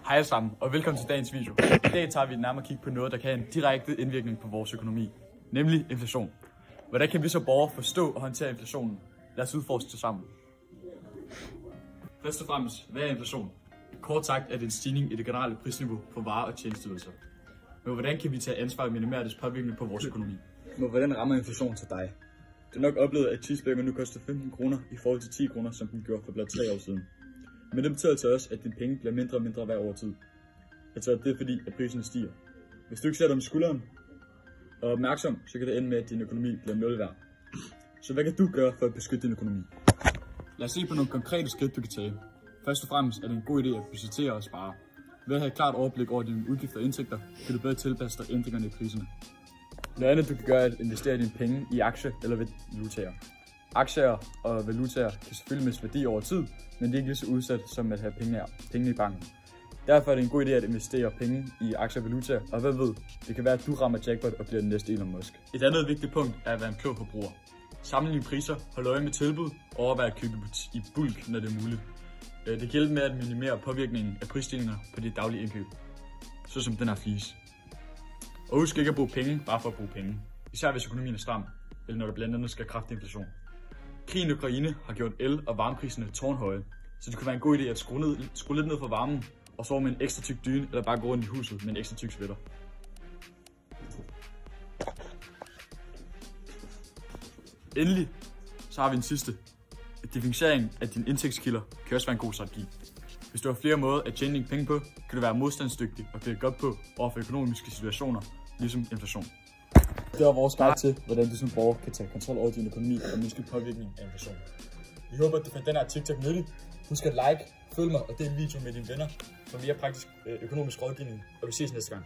Hej alle sammen, og velkommen til dagens video. I dag tager vi et nærmere kig på noget, der kan have en direkte indvirkning på vores økonomi, nemlig inflation. Hvordan kan vi så borgere forstå og håndtere inflationen? Lad os udforske det sammen. Først og fremmest, hvad er inflation? Kort sagt er det en stigning i det generelle prisniveau på varer og tjenesteydelser. Men hvordan kan vi tage ansvar og minimere dets påvirkning på vores økonomi? Men hvordan rammer inflation til dig? Du har nok oplevet, at cheeseburger nu koster 15 kroner i forhold til 10 kroner, som den gjorde for blot 3 år siden. Men det betyder altså også, at dine penge bliver mindre og mindre hver over tid. Altså det er fordi, at priserne stiger. Hvis du ikke sætter dem i skulderen og er opmærksom, så kan det ende med, at din økonomi bliver nul værd. Så hvad kan du gøre for at beskytte din økonomi? Lad os se på nogle konkrete skridt, du kan tage. Først og fremmest er det en god idé at budgettere og spare. Ved at have et klart overblik over dine udgifter og indtægter, kan du bedre tilpasse dig ændringerne i priserne. Noget andet du kan gøre er at investere dine penge i aktier eller valutaer. Aktier og valutaer kan selvfølgelig miste værdi over tid, men de er ikke lige så udsat som at have penge i banken. Derfor er det en god idé at investere penge i aktier og valutaer, og hvad ved, det kan være at du rammer jackpot og bliver den næste Elon Musk. Et andet vigtigt punkt er at være en klog forbruger. Sammenligne priser, hold øje med tilbud og overvej at købe i bulk, når det er muligt. Det gælder med at minimere påvirkningen af prisstigninger på dit daglige indkøb, såsom den her flis. Og husk ikke at bruge penge bare for at bruge penge, især hvis økonomien er stram, eller når der blandt andet skal kraftig inflation. Krigen i Ukraine har gjort el- og varmepriserne tårnhøje, så det kunne være en god idé at skrue lidt ned for varmen, og sove med en ekstra tyk dyne, eller bare gå rundt i huset med en ekstra tyk sweater. Endelig, så har vi en sidste. Differentiering af dine indtægtskilder kan også være en god strategi. Hvis du har flere måder at tjene dine penge på, kan du være modstandsdygtig og klikke godt på over for økonomiske situationer, ligesom inflation. Det var vores guide til, hvordan du som borger kan tage kontrol over din økonomi og mindske påvirkning af inflation. Vi håber, at du fandt den her TikTok nyttig. Husk at like, følg mig og del video med dine venner for mere praktisk økonomisk rådgivning, og vi ses næste gang.